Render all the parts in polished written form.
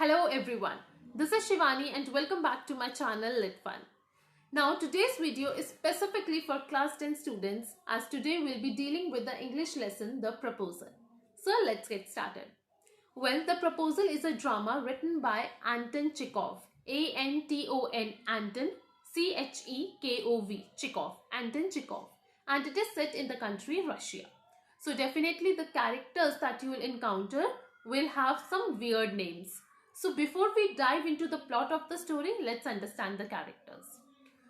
Hello everyone, this is Shivani and welcome back to my channel Lit Fun. Now today's video is specifically for class 10 students as today we'll be dealing with the English lesson The Proposal. So let's get started. Well, The Proposal is a drama written by Anton Chekhov, A-N-T-O-N, Anton, C-H-E-K-O-V, Chekhov, Anton Chekhov, and it is set in the country Russia. So definitely the characters that you will encounter will have some weird names. So before we dive into the plot of the story, let's understand the characters.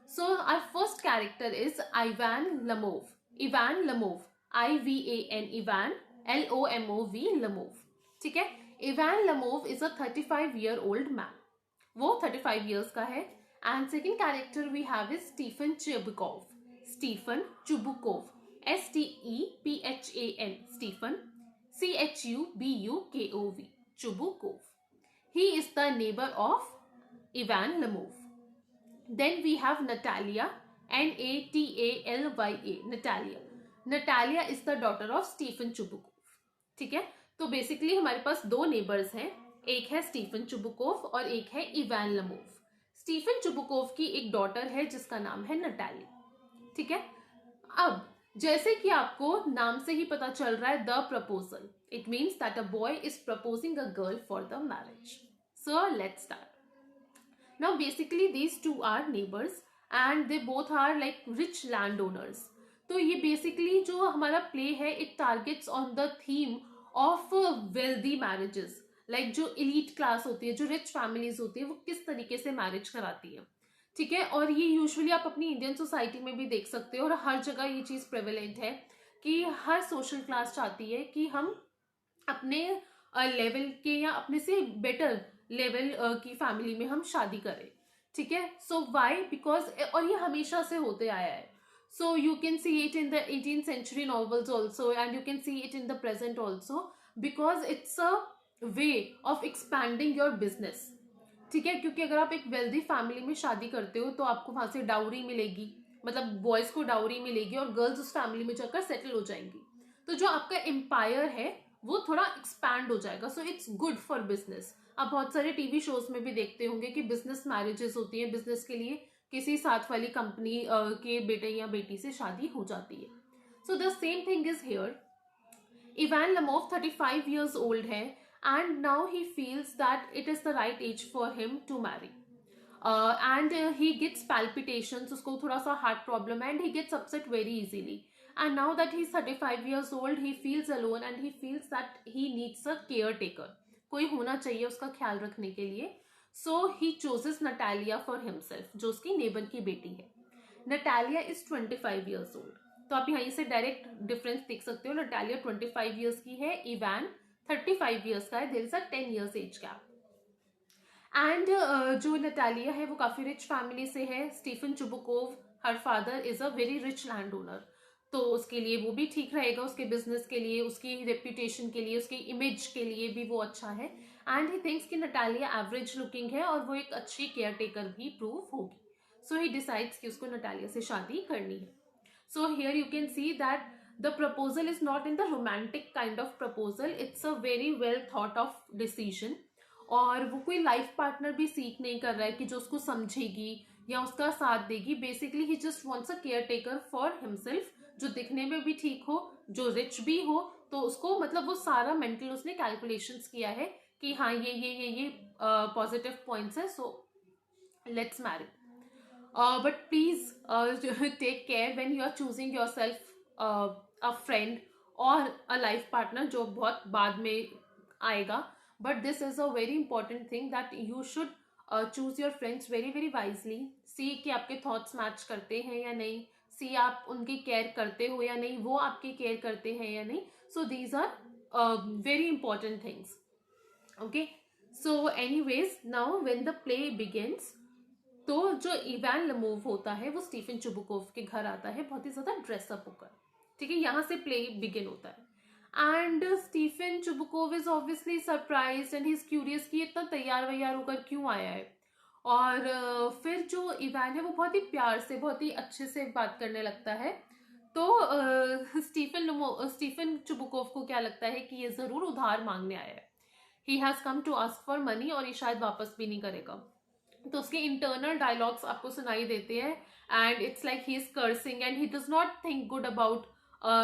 So our first character is Ivan Lomov. Ivan Lomov. I-V-A-N Ivan L-O-M-O-V Lomov. ठीक है. Ivan Lomov is a 35-year-old man. वो 35 years का है. And second character we have is Stephen Chubukov. Stephen Chubukov. S-T-E-P-H-A-N. Stephen. C-H-U-B-U-K-O-V. Chubukov. He is the neighbor of Ivan Lomov. Then we have Natalia, N-A-T-A-L-Y-A, Natalia. Natalia is the daughter of Stephen Chubukov. ठीक है. तो basically हमारे पास दो neighbours हैं, एक है Stephen Chubukov और एक है इवान लमोव. स्टीफन चुबुकोव की एक डॉटर है जिसका नाम है नटाली. ठीक है. अब जैसे कि आपको नाम से ही पता चल रहा है, the proposal, it means that a boy is proposing a girl for the marriage. So let's start. Now basically these two are neighbors and they both are like rich landowners. तो ये basically जो हमारा play है, it targets on the theme of wealthy marriages. Like जो elite class होती है, जो rich families होती है, वो किस तरीके से marriage कराती है. ठीक है. और ये यूजुअली आप अपनी इंडियन सोसाइटी में भी देख सकते हो और हर जगह ये चीज़ प्रेवलेंट है कि हर सोशल क्लास चाहती है कि हम अपने लेवल के या अपने से बेटर लेवल की फैमिली में हम शादी करें. ठीक है. सो वाई, बिकॉज, और ये हमेशा से होते आया है. सो you can see it in the 18th century novels also and you can see it in the present also because it's a way of expanding your business. ठीक है. क्योंकि अगर आप एक वेल्दी फैमिली में शादी करते हो तो आपको वहां से डाउरी मिलेगी, मतलब बॉयज को डाउरी मिलेगी और गर्ल्स उस फैमिली में जाकर सेटल हो जाएंगी. तो जो आपका एम्पायर है वो थोड़ा एक्सपैंड हो जाएगा. So it's good for business. आप बहुत सारे टीवी शोज में भी देखते होंगे कि बिजनेस मैरिजेस होती है, बिजनेस के लिए किसी साथ वाली कंपनी के बेटे या बेटी से शादी हो जाती है. So the same thing is here. Ivan लमोव 35 years old है and now he feels that it is the right age for him to marry. And he gets palpitations, उसको थोड़ा सा हार्ट प्रॉब्लम है and he gets upset very easily. And now that he's 35 years old, he feels alone and he feels that he needs a caretaker. कोई होना चाहिए उसका ख्याल रखने के लिए. So he chooses Natalia for himself, जो उसकी नेबर की बेटी है. Natalia is 25 years old. तो आप यहाँ से डायरेक्ट डिफरेंस देख सकते हो. नटालिया 25 years की है, इवान 35 years का है. There is a 10 years age gap. And जो नटालिया है वो काफी रिच फैमिली से है. Stephen Chubukov, her father is a very rich land owner. तो उसके लिए वो भी ठीक रहेगा, उसके बिजनेस के लिए, उसकी रेप्यूटेशन के लिए, उसकी इमेज के लिए भी वो अच्छा है. एंड ही थिंक्स कि नटालिया एवरेज लुकिंग है और वो एक अच्छी केयर टेकर भी प्रूव होगी. सो ही डिसाइड्स कि उसको नटालिया से शादी करनी है. So here you can see that the proposal is not in the romantic kind of proposal. It's a very well thought of decision. और वो कोई लाइफ पार्टनर भी सीख नहीं कर रहा है कि जो उसको समझेगी या उसका साथ देगी. Basically he just wants a care taker for himself, जो दिखने में भी ठीक हो, जो रिच भी हो. तो उसको मतलब वो सारा मेंटल उसने कैलकुलेशंस किया है कि हाँ ये पॉजिटिव पॉइंट्स है. So let's marry. But please take care when you are choosing yourself a friend और अ लाइफ पार्टनर, जो बहुत बाद में आएगा. But this is a very important thing that you should choose your friends very very wisely. See कि आपके thoughts match करते हैं या नहीं, सी आप उनकी केयर करते हो या नहीं, वो आपकी केयर करते हैं या नहीं. So these are very important things. Okay. So anyways, now when the play begins, तो जो इवान लमोव होता है वो स्टीफन चुबुकोव के घर आता है बहुत ही ज्यादा ड्रेसअप होकर. ठीक है. यहाँ से प्ले बिगिन होता है. And Stephen Chubukov is obviously surprised and he is curious कि इतना तैयार वैयार होकर क्यों आया है. और फिर जो इवान है वो बहुत ही प्यार से, बहुत ही अच्छे से बात करने लगता है. तो स्टीफन चुबुकोव को क्या लगता है कि ये जरूर उधार मांगने आया है. He has come to ask for money, और ये शायद वापस भी नहीं करेगा। तो उसके इंटरनल डायलॉग्स आपको सुनाई देते हैं, and it's like he is cursing and he does not think good about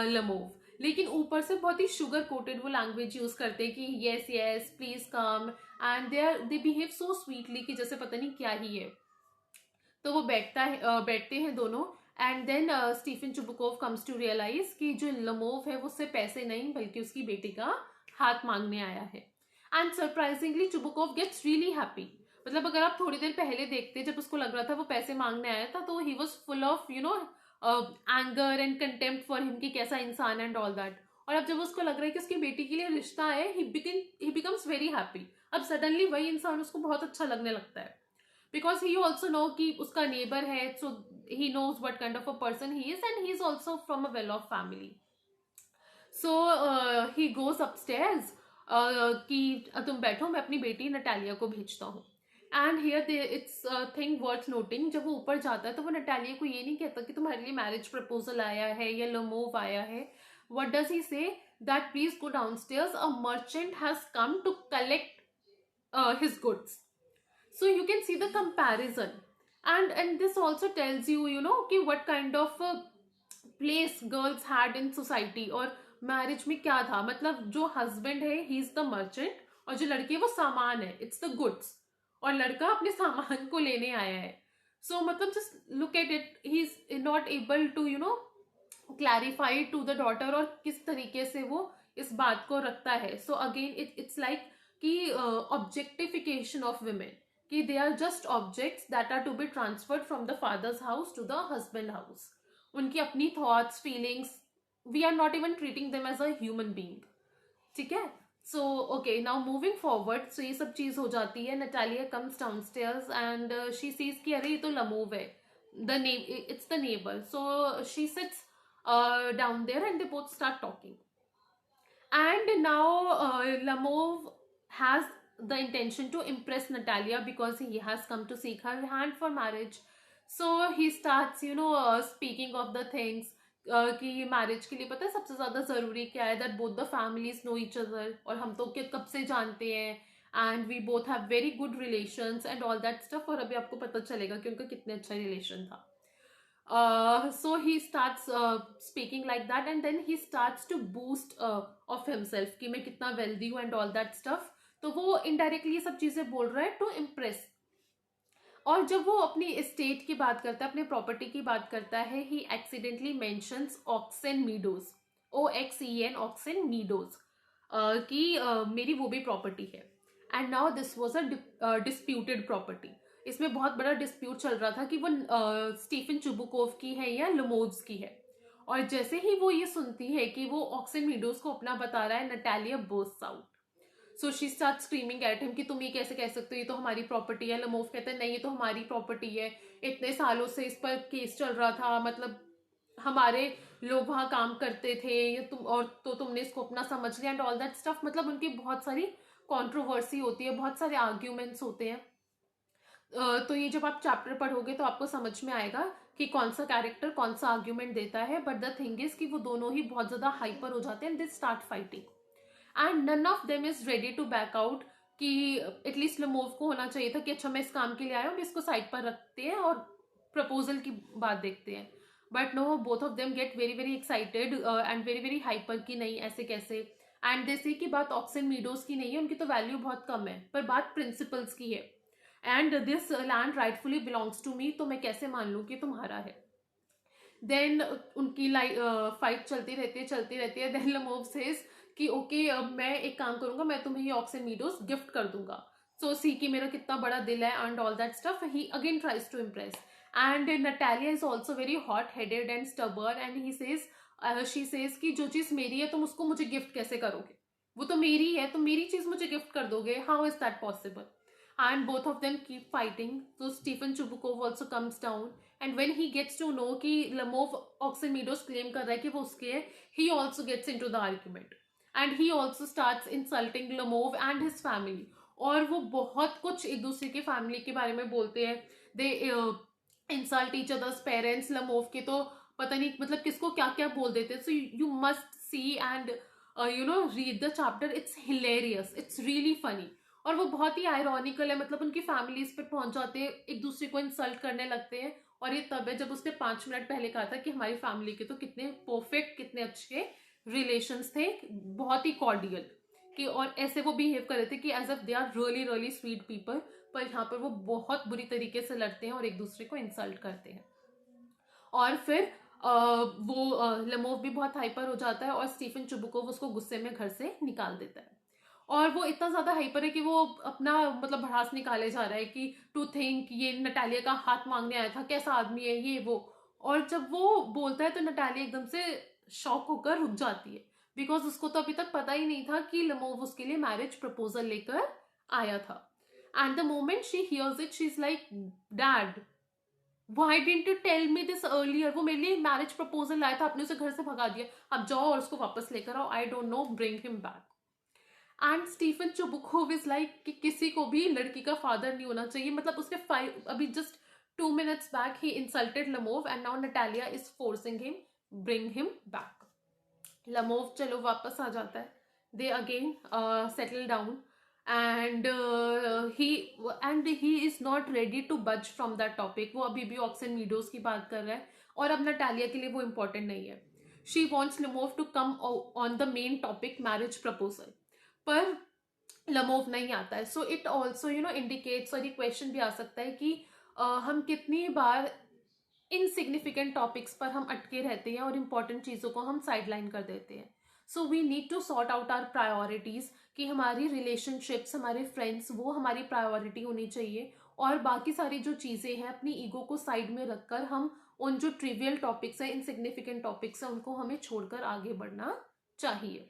लमोव। लेकिन ऊपर से बहुत ही शुगर कोटेड वो लैंग्वेज यूज करते हैं कि yes yes please come, and they behave so sweetly कि जैसे पता नहीं क्या ही है। तो वो बैठते हैं दोनों, and then Stephen Chubukov comes to realise कि जो लमोव है वो उससे पैसे नहीं बल्कि उसकी बेटी का हाथ मांगने आया है। And surprisingly Chubukov gets really happy. मतलब अगर आप थोड़ी देर पहले देखते, जब उसको लग रहा था वो पैसे मांगने आया था, तो he was full of anger and contempt for him कि कैसा इंसान एंड ऑल दैट। और अब जब उसको लग रहा है कि उसकी बेटी के लिए रिश्ता है, ही बिकम्स वेरी हैप्पी। अब सडनली वही इंसान उसको बहुत अच्छा लगने लगता है, because he also know कि उसका neighbor है, so he knows what kind of a person he is, and he is also from a well off family. So he goes upstairs कि तुम बैठो, मैं अपनी बेटी नटालिया को भेजता हूँ। And here it's thing worth noting, जब वो ऊपर जाता है तो वो नटालिया को ये नहीं कहता कि तुम्हारे लिए मैरिज प्रपोजल आया है या लमोव आया है। what does he say? that please go downstairs, a merchant has come to collect his goods. So you can see the comparison, and this also tells you, you know, कि what kind of place girls had in society, और marriage में क्या था। मतलब जो husband है he is the merchant, और जो लड़की है वो सामान है, इट्स द गुड्स, और लड़का अपने सामान को लेने आया है। सो मतलब just look at it, he is not able to you know clarify to the daughter, और किस तरीके से वो इस बात को रखता है। सो अगेन इट्स लाइक कि ऑब्जेक्टिफिकेशन ऑफ वुमेन, कि they are just objects that are to be transferred from the father's house to the husband house. उनकी अपनी thoughts feelings, we are not even treating them as a human being. ठीक है। So okay, now moving forward, so ये सब चीज हो जाती है। Natalia comes downstairs and she sees कि अरे ये तो लमोव है, it's the neighbour. So she seats down there and they both start talking. And now Lamov has the intention to impress Natalia because he has come to seek her hand for marriage. So he starts speaking of the things कि marriage के लिए पता है सबसे ज्यादा जरूरी क्या है, that both the families know each other, और हम तो कब से जानते हैं and we both have very good relations and all that stuff. और अभी आपको पता चलेगा कि उनका कितने अच्छा रिलेशन था। So he starts speaking like that, and then he starts to boast of himself कि मैं कितना wealthy हूँ and all that stuff। तो वो indirectly ये सब चीजें बोल रहा है to impress। और जब वो अपनी estate की बात करता है, अपने property की बात करता है, he accidentally mentions Oxen Meadows, OXEN Oxen Meadows, कि मेरी वो भी property है। And now this was a disputed property। इसमें बहुत बड़ा डिस्प्यूट चल रहा था कि वो स्टीफन चुबुकोव की है या लमोव्स की है। और जैसे ही वो ये सुनती है कि वो ऑक्सन मीडोज को अपना बता रहा है, Natalia bursts out. So she start screaming at him कि तुम ये कैसे कह सकते हो, ये तो हमारी प्रॉपर्टी है। लमोव कहते हैं नहीं, ये तो हमारी प्रॉपर्टी है, इतने सालों से इस पर केस चल रहा था, मतलब हमारे लोग वहां काम करते थे, और तो तुमने इसको अपना समझ लिया एंड ऑल दैट स्टफ। मतलब उनकी बहुत सारी कॉन्ट्रोवर्सी होती है, बहुत सारे आर्ग्यूमेंट्स होते हैं। तो ये जब आप चैप्टर पढ़ोगे तो आपको समझ में आएगा कि कौन सा कैरेक्टर कौन सा आर्ग्यूमेंट देता है। बट द थिंग इज कि वो दोनों ही बहुत ज्यादा हाइपर हो जाते हैं and they start fighting, and none of them is ready to back out. कि एटलीस्ट लमोव को होना चाहिए था कि अच्छा मैं इस काम के लिए आया हूँ, इसको साइड पर रखते हैं और प्रपोजल की बात देखते हैं। But no, both of them get very very excited and very very hyper कि नहीं ऐसे कैसे। एंड दे से कि बात ऑक्सन मीडोज की नहीं है, उनकी तो वैल्यू बहुत कम है, पर बात प्रिंसिपल्स की है। And this land rightfully belongs to me, तो मैं कैसे मान लूं कि तुम्हारा है। देन उनकी फाइट चलती रहती है। देन लमोव सेज कि ओके, अब मैं एक काम करूंगा, मैं तुम्हें ये ऑक्सन मीडोज गिफ्ट कर दूंगा। सो सी कि मेरा कितना बड़ा दिल है and all that stuff. He again tries to impress, and Natalia is also very hot headed and stubborn, and he says she says कि जो चीज मेरी है तुम उसको मुझे गिफ्ट कैसे करोगे, वो तो मेरी है, तुम मेरी चीज मुझे गिफ्ट कर दोगे, how is that possible. And both of them keep fighting. So Stephen Chubukov also comes down, and when he gets to know कि Lamov Oxen Meadows claim कर रहा है कि वो उसके है, he also gets into the argument, and he also starts insulting Lamov and his family. और वो बहुत कुछ एक दूसरे के फैमिली के बारे में बोलते हैं। They insult each other's parents। Lamov के तो पता नहीं मतलब किसको क्या क्या बोल देते हैं। So you must see and read the chapter, it's hilarious, it's really funny. और वो बहुत ही आयरॉनिकल है, मतलब उनकी फैमिलीज पे पहुंच जाते हैं, एक दूसरे को इंसल्ट करने लगते हैं। और ये तब है जब उसने 5 मिनट पहले कहा था कि हमारी फैमिली के तो कितने परफेक्ट, कितने अच्छे रिलेशंस थे, बहुत ही कॉर्डियल, कि और ऐसे वो बिहेव कर रहे थे कि as if they are really really sweet people, पर यहाँ पर वो बहुत बुरी तरीके से लड़ते हैं और एक दूसरे को इंसल्ट करते हैं। और फिर वो लेमोव भी बहुत हाइपर हो जाता है और स्टीफन चुबुकोव उसको गुस्से में घर से निकाल देता है। और वो इतना ज्यादा हाइपर है कि वो अपना मतलब भड़ास निकाले जा रहा है कि टू थिंक ये नटालिया का हाथ मांगने आया था, कैसा आदमी है ये वो। और जब वो बोलता है तो नटालिया एकदम से शॉक होकर रुक जाती है, बिकॉज उसको तो अभी तक पता ही नहीं था कि लेमोव उसके लिए मैरिज प्रपोजल लेकर आया था। And the moment she hears it, she is like, dad why didn't you tell me this earlier. वो मेरे लिए मैरिज प्रपोजल लाया था, आपने उसे घर से भगा दिया, अब जाओ और उसको वापस लेकर आओ, I don't know, bring him back. And Stephen Chubukov is like कि किसी को भी लड़की का फादर नहीं होना चाहिए, मतलब उसने अभी जस्ट 2 minutes बैक ही insulted Lomov and now Natalia is forcing him, bring him back. Lomov चलो वापस आ जाता है, they again settle down and he is not ready to budge from that topic. वो अभी भी ऑक्सन मीडोज की बात कर रहा है और अब नटालिया के लिए वो इम्पोर्टेंट नहीं है। She wants Lomov to come on the main topic marriage proposal, पर लेमोव नहीं आता है। सो इट ऑल्सो इंडिकेट्स, और ये क्वेश्चन भी आ सकता है कि हम कितनी बार इनसिग्निफिकेंट टॉपिक्स पर हम अटके रहते हैं और इंपॉर्टेंट चीज़ों को हम साइडलाइन कर देते हैं। So we need to sort out our priorities, कि हमारी रिलेशनशिप्स, हमारे फ्रेंड्स, वो हमारी प्रायोरिटी होनी चाहिए, और बाकी सारी जो चीज़ें हैं अपनी ईगो को साइड में रखकर हम उन जो ट्रिवियल टॉपिक्स हैं, इनसिग्निफिकेंट टॉपिक्स हैं, उनको हमें छोड़कर आगे बढ़ना चाहिए।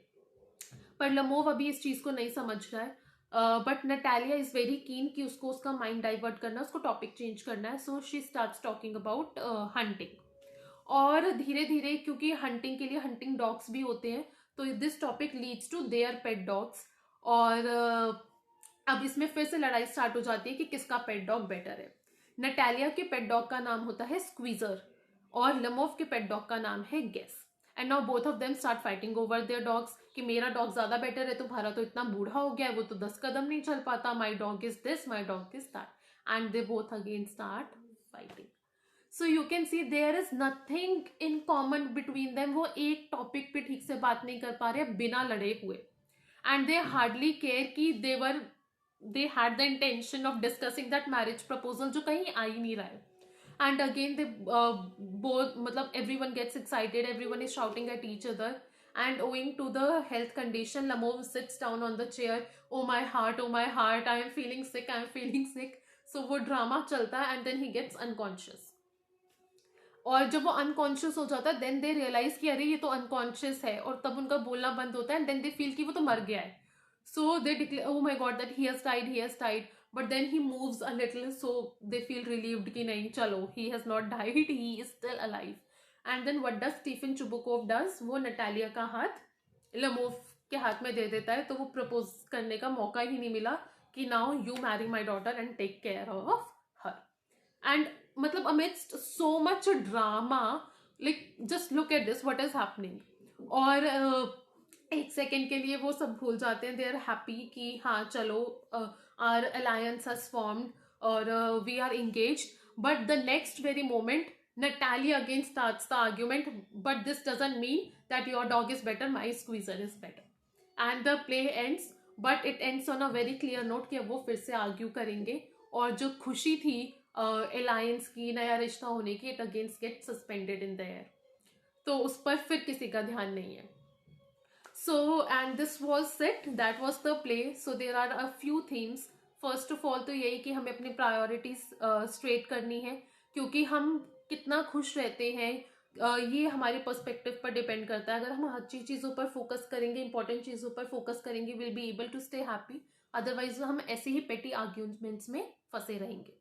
पर लेमोव अभी इस चीज़ को नहीं समझ रहा है, but Natalia is very keen कि उसको उसका माइंड डाइवर्ट करना है, उसको टॉपिक चेंज करना है। So she starts talking about hunting. और धीरे धीरे, क्योंकि हंटिंग के लिए हंटिंग डॉग्स भी होते हैं, तो this topic leads to their pet dogs. और अब इसमें फिर से लड़ाई स्टार्ट हो जाती है कि किसका पेट डॉग बेटर है। नटालिया के पेट डॉग का नाम होता है स्क्वीजर और लेमोव के पेट डॉग का नाम है Guess. And now both of them start fighting over their dogs, कि मेरा डॉग ज्यादा बेटर है, तुम्हारा तो इतना बूढ़ा हो गया है, वो तो 10 कदम नहीं चल पाता, my dog is this, my dog is that, and they both again start fighting. So you can see there is nothing in common between them. वो एक टॉपिक पे ठीक से बात नहीं कर पा रहे बिना लड़े हुए, एंड दे हार्डली केयर कि they had the intention of discussing that marriage proposal, जो कहीं आ ही नहीं रहा है। And again they both, matlab everyone gets excited, everyone is shouting at each other, and owing to the health condition, Lamov sits down on the chair, oh my heart, oh my heart, I am feeling sick, I am feeling sick. So वो drama चलता है and then he gets unconscious। और जब वो unconscious हो जाता है then they realise कि अरे ये तो अनकॉन्शियस है, और तब उनका बोलना बंद होता है एंड देन दे फील कि वो तो मर गया है। So they declare, oh my God, that he has died, he has died. But then he moves a little, so they feel relieved कि नहीं चलो, he has not died, he is still alive. And then what does Stephen Chubukov does, वो Natalia का हाथ लेमोव के हाथ में दे देता है, तो वो प्रपोज करने का मौका ही नहीं मिला कि now you marry my daughter and take care of her. And मतलब amidst so much drama, like just look at this, what is happening। और एक सेकेंड के लिए वो सब भूल जाते हैं, दे आर हैप्पी कि हाँ चलो आर अलायंस हैज फॉर्म्ड और we are engaged. But the next very moment Natalia again starts the argument, but this doesn't mean that your dog is better, my squeezer is better, and the play ends, but it ends on a very clear note कि अब वो फिर से argue करेंगे, और जो खुशी थी अलायंस की, नया रिश्ता होने की, it against get suspended in the air. तो उस पर फिर किसी का ध्यान नहीं है। So and this was it, that was the play. So there are a few themes. First of all तो यही कि हमें अपनी प्रायोरिटीज स्ट्रेट करनी है, क्योंकि हम कितना खुश रहते हैं ये हमारे पर्सपेक्टिव पर डिपेंड करता है। अगर हम अच्छी चीज़ों पर फोकस करेंगे, इंपॉर्टेंट चीज़ों पर फोकस करेंगे, will be able to stay happy. Otherwise हम ऐसे ही पेटी आर्ग्यूमेंट्स में फंसे रहेंगे।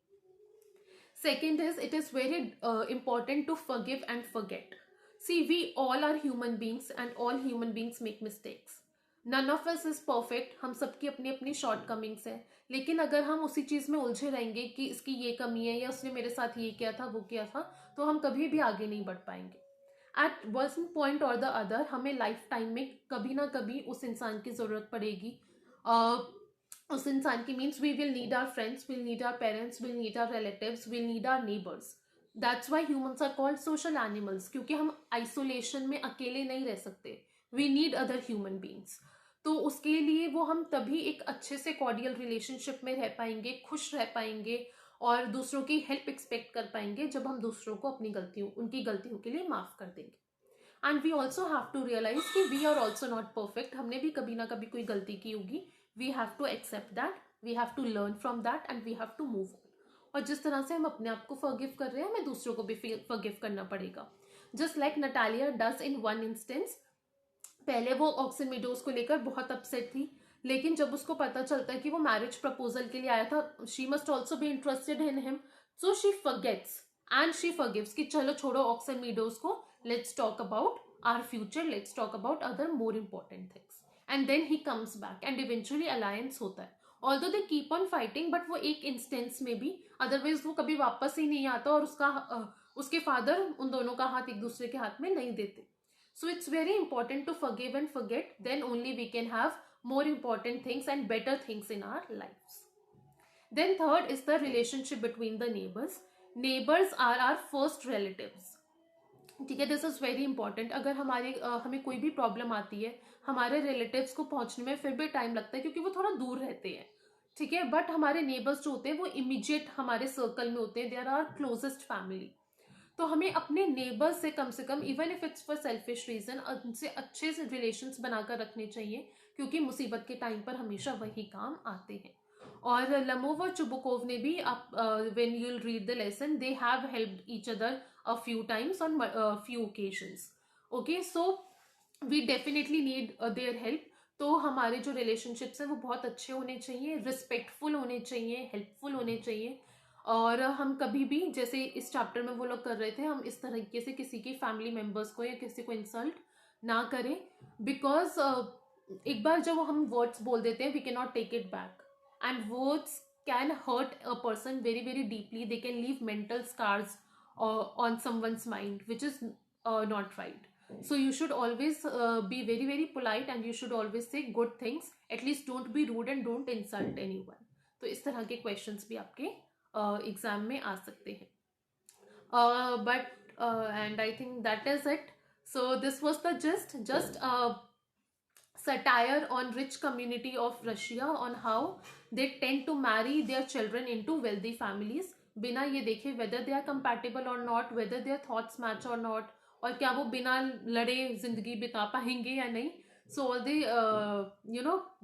Second is, it is very important to forgive and forget. See, we all are human beings and all human beings make mistakes. None of us is perfect. हम सबकी अपनी अपनी शॉर्टकमिंग्स हैं, लेकिन अगर हम उसी चीज़ में उलझे रहेंगे कि इसकी ये कमी है या उसने मेरे साथ ये किया था, वो किया था, तो हम कभी भी आगे नहीं बढ़ पाएंगे। एट वन पॉइंट और द अदर हमें लाइफ टाइम में कभी ना कभी उस इंसान की ज़रूरत पड़ेगी. उस इंसान की means we will need our friends, will need our parents, will need our relatives, will need our neighbours. That's why humans are called social animals, क्योंकि हम आइसोलेशन में अकेले नहीं रह सकते. We need other human beings. तो उसके लिए वो हम तभी एक अच्छे से कॉर्डियल रिलेशनशिप में रह पाएंगे, खुश रह पाएंगे और दूसरों की हेल्प एक्सपेक्ट कर पाएंगे जब हम दूसरों को अपनी गलतियों, उनकी गलतियों के लिए माफ कर देंगे. And we also have to realise कि we are also not perfect. हमने भी कभी ना कभी कोई गलती की होगी. We have to accept that, we have to learn from that and we have to move on. और जिस तरह से हम अपने आप को फॉरगिव कर रहे हैं, हमें दूसरों को भी फॉरगिव करना पड़ेगा. Just like Natalia does in one instance. पहले वो ऑक्सन मीडोज को लेकर बहुत अपसेट थी, लेकिन जब उसको पता चलता है कि वो मैरिज प्रपोजल के लिए आया था, she must also be interested in him, so she forgets and she forgives कि चलो छोड़ो ऑक्सन मीडोज को, let's talk about our future, let's talk about other more important things. And then he comes back and eventually alliance होता है. Although they keep on fighting, but वो एक instance में भी, अदरवाइज वो कभी वापस ही नहीं आता और उसके फादर उन दोनों का हाथ एक दूसरे के हाथ में नहीं देते. So it's very important to forgive and forget, then only we can have more important things and better things in our lives. Then third is the relationship between the neighbors. Neighbors are our first relatives. ठीक है, this is very important. अगर हमें कोई भी problem आती है, हमारे relatives को पहुंचने में फिर भी टाइम लगता है क्योंकि वो थोड़ा दूर रहते हैं. ठीक है, बट हमारे नेबर्स जो होते हैं वो इमीडिएट हमारे सर्कल में होते हैं. They are our closest family. तो हमें अपने नेबर्स से come even if it's for selfish reason, उनसे अच्छे से रिलेशंस बनाकर रखने चाहिए, क्योंकि मुसीबत के टाइम पर हमेशा वही काम आते हैं. और लमोव और चुबुकोव ने भी, when you will read the lesson, they have helped each other a few times on few occasions. Okay, so we definitely need their help. तो हमारे जो रिलेशनशिप्स हैं वो बहुत अच्छे होने चाहिए, रिस्पेक्टफुल होने चाहिए, हेल्पफुल होने चाहिए. और हम कभी भी, जैसे इस चैप्टर में वो लोग कर रहे थे, हम इस तरीके से किसी की फैमिली मेम्बर्स को या किसी को इंसल्ट ना करें, बिकॉज एक बार जब हम वर्ड्स बोल देते हैं, we can not take it back, and words can hurt a person very very deeply. They can leave mental scars on someone's mind, which is not right. So you should always be very very polite and you should always say good things. At least don't be rude and don't insult anyone. तो इस तरह के questions भी आपके exam में आ सकते हैं. But and I think that is it. So this was the just satire on rich community of Russia, on how they tend to marry their children into wealthy families, बिना ये देखे whether they are compatible or not, whether their thoughts match or not, और क्या वो बिना लड़े जिंदगी बिता पाएंगे या नहीं. So all they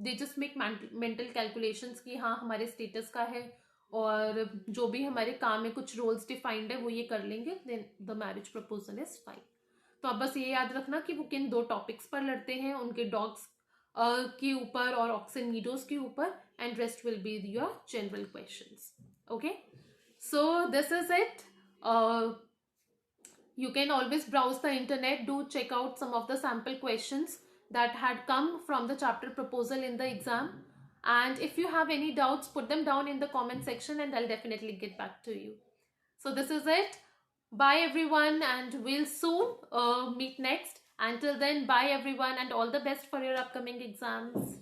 they just make mental calculations कि हाँ हमारे status का है और जो भी हमारे काम में कुछ roles defined है वो ये कर लेंगे, then the marriage proposal is fine. तो अब बस ये याद रखना कि वो किन दो टॉपिक्स पर लड़ते हैं, उनके डॉग्स के ऊपर और ऑक्सन मीडोज के ऊपर, and rest will be your general questions. Okay, so this is it. You can always browse the internet, do check out some of the sample questions that had come from the chapter proposal in the exam, and if you have any doubts, put them down in the comment section and I'll definitely get back to you. So this is it. Bye everyone, and we'll soon meet next. Until then, bye everyone and all the best for your upcoming exams.